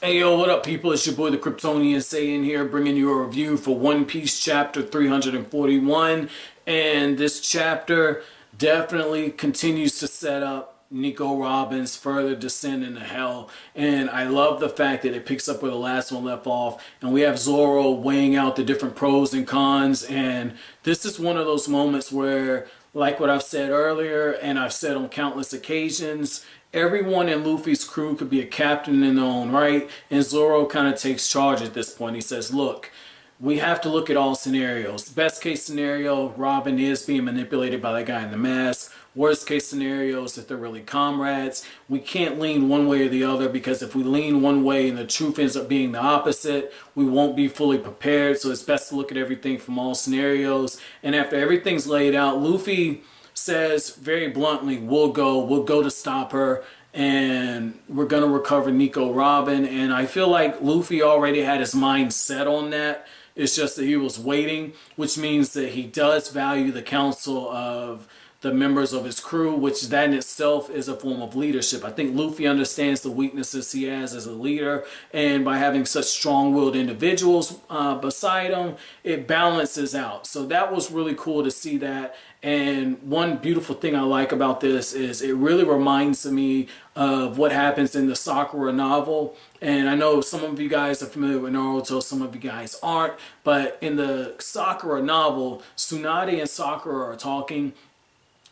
Hey yo, what up people? It's your boy the Kryptonian saying here, bringing you a review for One Piece chapter 341. And this chapter definitely continues to set up Nico Robin's further descent into hell. And I love the fact that it picks up where the last one left off. And we have Zoro weighing out the different pros and cons. And this is one of those moments where, like what I've said earlier, and I've said on countless occasions, everyone in Luffy's crew could be a captain in their own right, and Zoro kind of takes charge at this point. He says, look, we have to look at all scenarios. Best case scenario, Robin is being manipulated by the guy in the mask. Worst case scenario is that they're really comrades. We can't lean one way or the other, because if we lean one way and the truth ends up being the opposite, we won't be fully prepared. So it's best to look at everything from all scenarios. And after everything's laid out, Luffy says very bluntly, we'll go to stop her, and we're gonna recover Nico Robin. And I feel like Luffy already had his mind set on that. It's just that he was waiting, which means that he does value the counsel of the members of his crew, which that in itself is a form of leadership. I think Luffy understands the weaknesses he has as a leader, and by having such strong-willed individuals beside him, it balances out. So that was really cool to see that. And one beautiful thing I like about this is it really reminds me of what happens in the Sakura novel. And I know some of you guys are familiar with Naruto, some of you guys aren't, but in the Sakura novel, Tsunade and Sakura are talking,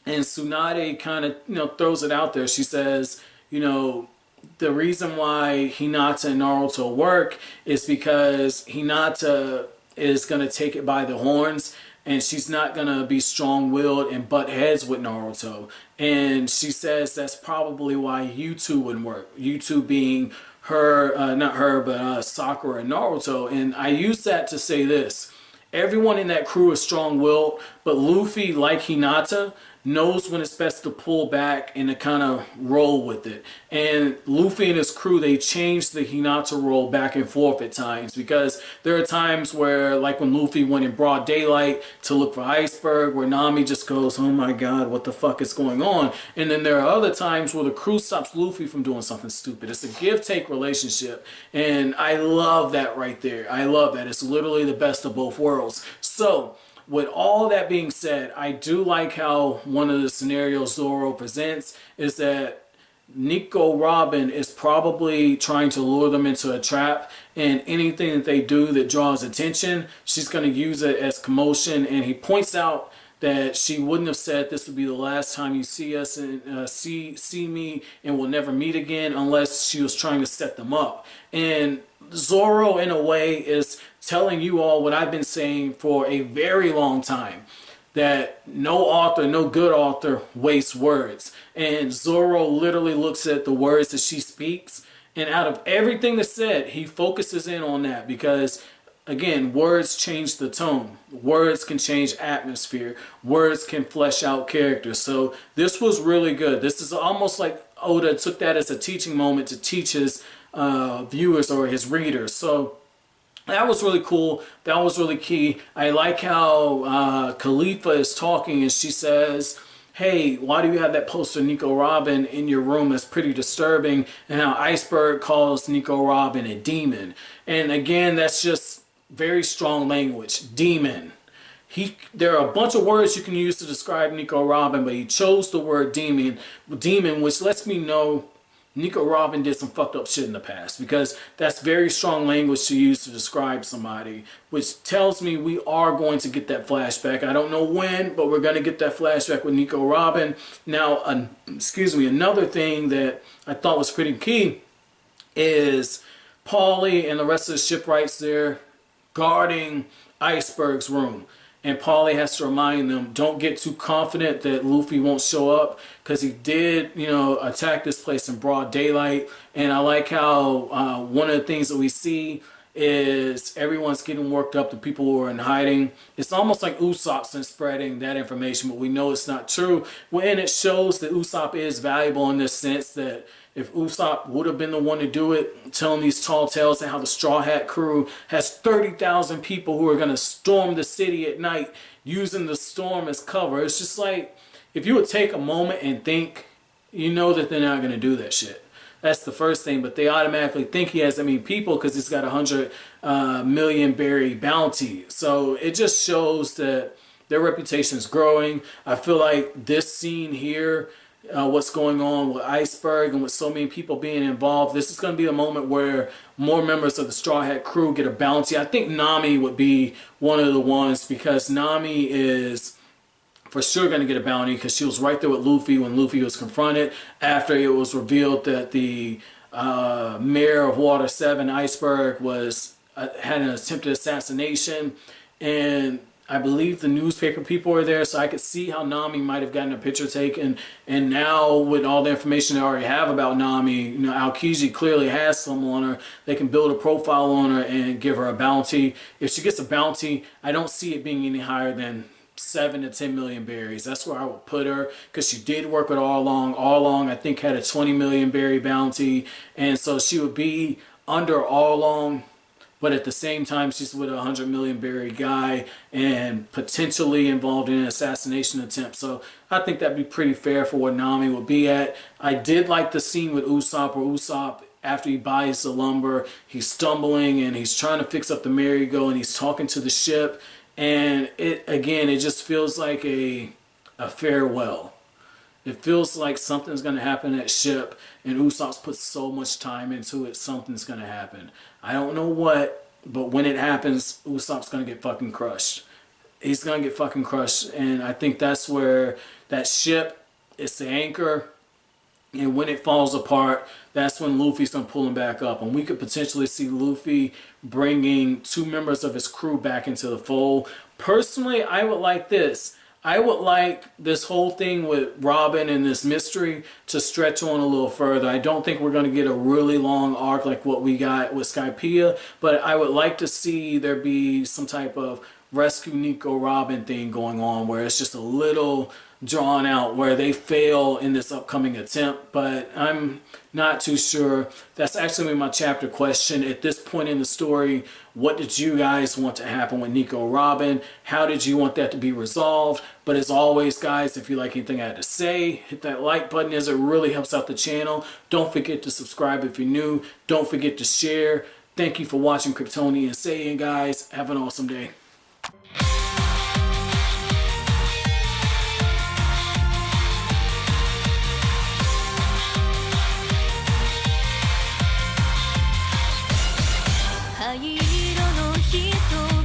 and Tsunade kind of, throws it out there. She says, the reason why Hinata and Naruto work is because Hinata is going to take it by the horns, and she's not going to be strong-willed and butt heads with Naruto. And she says that's probably why you two wouldn't work. You two being her, not her, but Sakura and Naruto. And I use that to say this. Everyone in that crew is strong-willed, but Luffy, like Hinata, knows when it's best to pull back and to kind of roll with it. And Luffy and his crew, they change the Hinata role back and forth at times, because there are times where, like when Luffy went in broad daylight to look for Iceburg, where Nami just goes, oh my god, what the fuck is going on? And then there are other times where the crew stops Luffy from doing something stupid. It's a give-take relationship, and I love that right there. I love that. It's literally the best of both worlds. So with all that being said, I do like how one of the scenarios Zoro presents is that Nico Robin is probably trying to lure them into a trap, and anything that they do that draws attention, she's going to use it as commotion. And he points out that she wouldn't have said this would be the last time you see us and see me, and we'll never meet again, unless she was trying to set them up. And Zoro, in a way, is telling you all what I've been saying for a very long time, that no author, no good author, wastes words. And Zoro literally looks at the words that she speaks, and out of everything that's said, he focuses in on that, because again, words change the tone. Words can change atmosphere. Words can flesh out characters. So this was really good. This is almost like Oda took that as a teaching moment to teach his viewers or his readers. So that was really cool. That was really key. I like how Khalifa is talking, and she says, hey, why do you have that poster of Nico Robin in your room? That's pretty disturbing. And how Iceberg calls Nico Robin a demon. And again, that's just very strong language. Demon. There are a bunch of words you can use to describe Nico Robin, but he chose the word demon, which lets me know Nico Robin did some fucked up shit in the past, because that's very strong language to use to describe somebody, which tells me we are going to get that flashback. I don't know when, but we're going to get that flashback with Nico Robin. Now, another thing that I thought was pretty key is Paulie and the rest of the shipwrights there guarding Iceberg's room. And Paulie has to remind them, don't get too confident that Luffy won't show up, because he did, attack this place in broad daylight. And I like how one of the things that we see is everyone's getting worked up, the people who are in hiding. It's almost like Usopp's been spreading that information, but we know it's not true. And it shows that Usopp is valuable in this sense, that if Usopp would have been the one to do it, telling these tall tales and how the Straw Hat crew has 30,000 people who are going to storm the city at night using the storm as cover. It's just like, if you would take a moment and think, you know that they're not going to do that shit. That's the first thing. But they automatically think he has that many people because he's got 100 million berry bounty. So it just shows that their reputation is growing. I feel like this scene here, what's going on with Iceburg and with so many people being involved, this is going to be a moment where more members of the Straw Hat crew get a bounty. I think Nami would be one of the ones, because Nami is for sure going to get a bounty because she was right there with Luffy when Luffy was confronted after it was revealed that the mayor of Water 7, Iceburg, was had an attempted assassination. And I believe the newspaper people were there, so I could see how Nami might have gotten a picture taken. And now, with all the information they already have about Nami, you know, Aokiji clearly has some on her. They can build a profile on her and give her a bounty. If she gets a bounty, I don't see it being any higher than 7 to 10 million berries. That's where I would put her, because she did work with All Along. All Along, I think, had a 20 million berry bounty, and so she would be under All Along. But at the same time, she's with a 100 million berry guy and potentially involved in an assassination attempt. So I think that'd be pretty fair for where Nami would be at. I did like the scene with Usopp, where Usopp, after he buys the lumber, he's stumbling and he's trying to fix up the merry-go and he's talking to the ship. And it just feels like a farewell. It feels like something's going to happen at ship, and Usopp's put so much time into it, something's going to happen. I don't know what, but when it happens, Usopp's going to get fucking crushed. He's going to get fucking crushed, and I think that's where that ship is the anchor, and when it falls apart, that's when Luffy's going to pull him back up. And we could potentially see Luffy bringing 2 members of his crew back into the fold. Personally, I would like this. I would like this whole thing with Robin and this mystery to stretch on a little further. I don't think we're going to get a really long arc like what we got with Skypiea, but I would like to see there be some type of rescue Nico Robin thing going on where it's just a little drawn out, where they fail in this upcoming attempt. But I'm not too sure. That's actually my chapter question. At this point in the story, what did you guys want to happen with Nico Robin? How did you want that to be resolved? But as always, guys, if you like anything I had to say, hit that like button, as it really helps out the channel. Don't forget to subscribe if you're new. Don't forget to share. Thank you for watching Kryptonian Saiyan, guys. Have an awesome day.「灰色の瞳